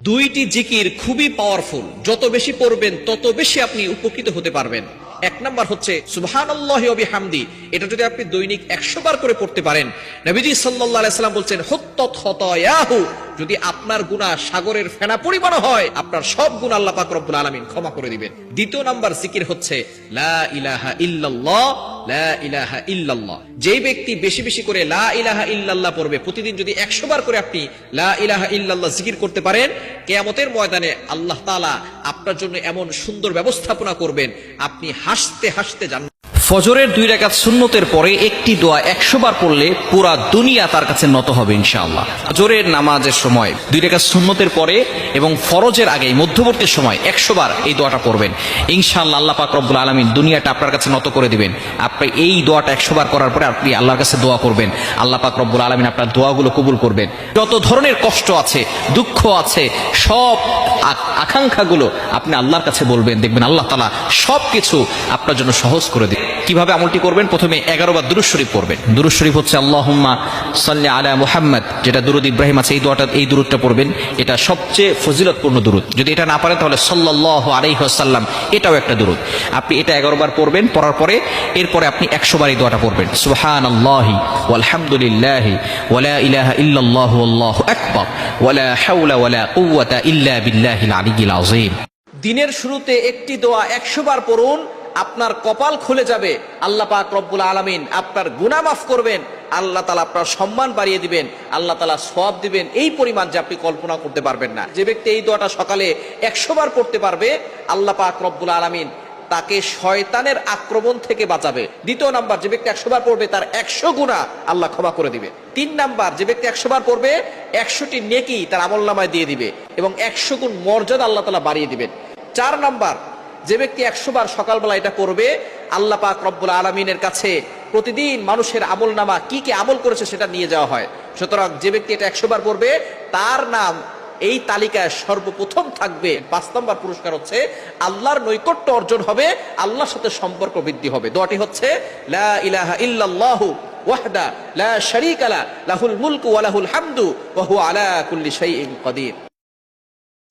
দুইটি জিকির খুবই পাওয়ারফুল, যত বেশি পড়বেন তত বেশি আপনি উপকৃত হতে পারবেন। এক নাম্বার হচ্ছে সুবহানাল্লাহি ওয়া বিহামদি। এটা যদি আপনি দৈনিক 100 বার করে পড়তে পারেন, নবীজি সাল্লাল্লাহু আলাইহি সাল্লাম বলছেন হুত্তাত খতায়াহু, যদি আপনার গুনাহ সাগরের ফেনা পরিমাণ হয়, আপনার সব গুনাহ আল্লাহ পাক রব্বুল আলামিন ক্ষমা করে দিবেন। দ্বিতীয় নাম্বার জিকির হচ্ছে লা ইলাহা ইল্লাল্লাহ, লা ইলাহা ইল্লাল্লাহ। যেই ব্যক্তি বেশি বেশি করে লা ইলাহা ইল্লাল্লাহ পড়বে, প্রতিদিন যদি 100 বার করে আপনি লা ইলাহা ইল্লাল্লাহ জিকির করতে পারেন, কিয়ামতের ময়দানে আল্লাহ তাআলা আপনার জন্য এমন সুন্দর ব্যবস্থাপনা করবেন, আপনি হাসতে হাসতে জান্নাত। ফজরের 2 রাকাত সুন্নতের পরে একটি দোয়া 100 বার পড়লে পুরা দুনিয়া তার কাছে নত হবে ইনশাআল্লাহ। ফজরের নামাজের সময় 2 রাকাত সুন্নতের পরে এবং ফরজের আগে মধ্যবর্তী সময় 100 বার এই দোয়াটা পড়বেন ইনশাআল্লাহ। আল্লাহ পাক রব্বুল আলামিন দুনিয়াটা আপনার কাছে নত করে দিবেন। আপনি এই দোয়াটা 100 বার করার পরে আপনি আল্লাহর কাছে দোয়া করবেন, আল্লাহ পাক রব্বুল আলামিন আপনার দোয়াগুলো কবুল করবেন। যত ধরনের কষ্ট আছে, দুঃখ আছে, সব আকাঙ্ক্ষাগুলো আপনি আল্লাহর কাছে বলবেন, দেখবেন আল্লাহ তাআলা সবকিছু আপনার জন্য সহজ করে দিবেন। কিভাবে আমলটি করবেন? প্রথমে 11 বার দুরূদ শরীফ পড়বেন। দুরূদ শরীফ হচ্ছে আল্লাহুম্মা সাল্লি আলা মুহাম্মদ, যেটা দুরূদ ইব্রাহিম আছে, এই দুরূদটা পড়বেন। এটা সবচেয়ে ফজিলতপূর্ণ দুরূদ। যদি এটা না পারেন তাহলে সাল্লাল্লাহু আলাইহি ওয়াসাল্লাম, এটাও একটা দুরূদ। আপনি এটা 11 বার পড়বেন। পড়ার পরে এরপরে আপনি 100 বার এই দোয়াটা পড়বেন, সুবহানাল্লাহি ওয়ালহামদুলিল্লাহি ওয়ালা ইলাহা ইল্লাল্লাহু আল্লাহু আকবার ওয়ালা হাওলা ওয়ালা কুওয়াতা ইল্লা বিল্লাহিল আলিয়্যিল আযীম। দিনের শুরুতে একটি দোয়া 100 বার পড়ুন, আপনার কপাল খুলে যাবে। আল্লাহ পাক রব্বুল আলামিন আপনার গুনাহ মাফ করবেন, আল্লাহ তাআলা আপনার সম্মান বাড়িয়ে দিবেন, আল্লাহ তাআলা সওয়াব দিবেন এই পরিমাণ যে আপনি কল্পনা করতে পারবেন না। যে ব্যক্তি এই দোয়াটা সকালে 100 বার পড়তে পারবে, আল্লাহ পাক রব্বুল আলামিন তাকে শয়তানের আক্রমণ থেকে বাঁচাবে। দ্বিতীয় নাম্বার, যে ব্যক্তি 100 বার পড়বে তার 100 গুনাহ আল্লাহ ক্ষমা করে দিবে। 3 নাম্বার, যে ব্যক্তি 100 বার পড়বে 100টি নেকি তার আমলনামায় দিয়ে দিবে এবং 100 গুণ মর্যাদা আল্লাহ তাআলা বাড়িয়ে দিবেন। 4 নাম্বার, যে ব্যক্তি 100 বার সকালবেলা এটা করবে, আল্লাহ পাক রব্বুল আলামিনের কাছে প্রতিদিন মানুষের আমলনামা কি কি আমল করেছে সেটা নিয়ে যাওয়া হয়। সুতরাং যে ব্যক্তি এটা 100 বার পড়বে তার নাম এই তালিকায় সর্বপ্রথম থাকবে। 5 নম্বর পুরস্কার হচ্ছে আল্লাহর নৈকট্য অর্জন হবে, আল্লাহর সাথে সম্পর্ক বৃদ্ধি হবে। দোয়াটি হচ্ছে লা ইলাহা ইল্লাল্লাহু ওয়াহদা লা শারীকা লা লাহুল মুলকু ওয়া লাহুল হামদু ওয়া হুয়া আলা কুল্লি শাইইন কাদির।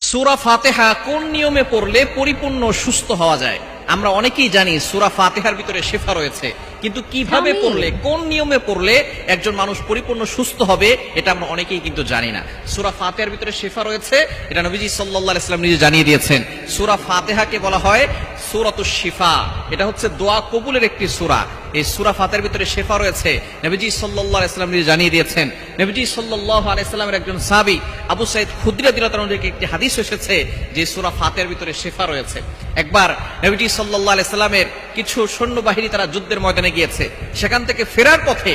সূরা ফাতিহা কোন নিয়মে পড়লে পরিপূর্ণ সুস্থ হওয়া যায়? আমরা অনেকেই জানি সূরা ফাতিহার ভিতরে শিফা রয়েছে, কিন্তু কিভাবে পড়লে, কোন নিয়মে পড়লে একজন মানুষ পরিপূর্ণ সুস্থ হবে, এটা আমরা অনেকেই কিন্তু জানি না। সূরা ফাতিহার ভিতরে শিফা রয়েছে, এটা নবীজি সাল্লাল্লাহু আলাইহি ওয়াসাল্লাম নিজে জানিয়ে দিয়েছেন। সূরা ফাতিহাকে বলা হয় সূরাতুশ শিফা, এটা হচ্ছে দোয়া কবুলের একটি সূরা। এই সূরা ফাতিহার ভিতরে শিফা রয়েছে, নবীজি সাল্লাল্লাহু আলাইহি ওয়াসাল্লাম নিজে জানিয়ে দিয়েছেন। নবীজি সাল্লাল্লাহু আলাইহি ওয়াসাল্লামের একজন সাহাবী আবু সাঈদ খুদরি রাদিয়াল্লাহু তাআলা থেকে একটি হাদিস এসেছে যে সূরা ফাতিহার ভিতরে শিফা রয়েছে। একবার নবীজি সাল্লাল্লাহু আলাইহি ওয়াসাল্লামের কিছু সৈন্যবাহিনী তারা যুদ্ধের ময়দানে গিয়েছে, সেখান থেকে ফেরার পথে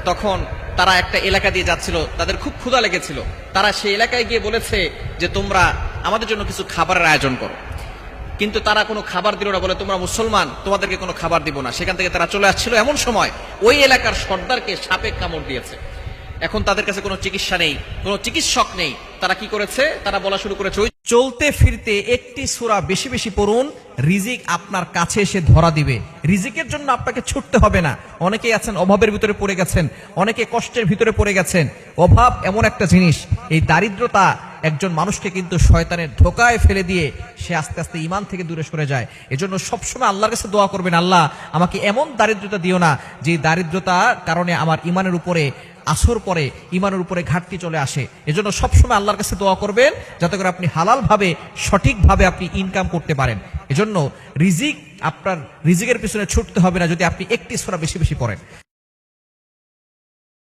তখন তারা একটা এলাকা দিয়ে যাচ্ছিল, তাদের খুব ক্ষুধা লেগেছিল। তারা সেই এলাকায় গিয়ে বলেছে যে তোমরা আমাদের জন্য কিছু খাবারের আয়োজন করো, কিন্তু তারা কোনো খাবার দিল না, বলে তোমরা মুসলমান, তোমাদেরকে কোনো খাবার দিব না। সেখান থেকে তারা চলে আসছিল, এমন সময় ওই এলাকার সর্দারকে সাপে কামড় দিয়েছে। এখন তাদের কাছে কোনো চিকিৎসা নেই, কোনো চিকিৎসক নেই। তারা কি করেছে? তারা বলা শুরু করেছে, ওই চলতে ফিরতে একটি সূরা বেশি বেশি পড়ুন, রিজিক আপনার কাছে এসে ধরা দিবে। রিজিকের জন্য আপনাকে ছুটতে হবে না। অনেকেই আছেন অভাবের ভিতরে পড়ে গেছেন, অনেকে কষ্টের ভিতরে পড়ে গেছেন। অভাব এমন একটা জিনিস, এই দারিদ্রতা একজন মানুষকে কিন্তু শয়তানের ধোকায় ফেলে দিয়ে সে আস্তে আস্তে ঈমান থেকে দূরে সরে যায়। এজন্য সবসময় আল্লাহর কাছে দোয়া করবেন, আল্লাহ আমাকে এমন দারিদ্রতা দিও না যে দারিদ্রতার কারণে আমার ঈমানের উপরে আসর পরে, ঈমানের উপরে ঘাটতি চলে আসে। এজন্য সবসময় আল্লাহর কাছে দোয়া করবেন যাতে করে আপনি হালাল ভাবে, সঠিকভাবে আপনি ইনকাম করতে পারেন। এজন্য আপনার রিজিকের পিছনে ছুটতে হবে না যদি আপনি একটি সূরা বেশি বেশি পড়েন।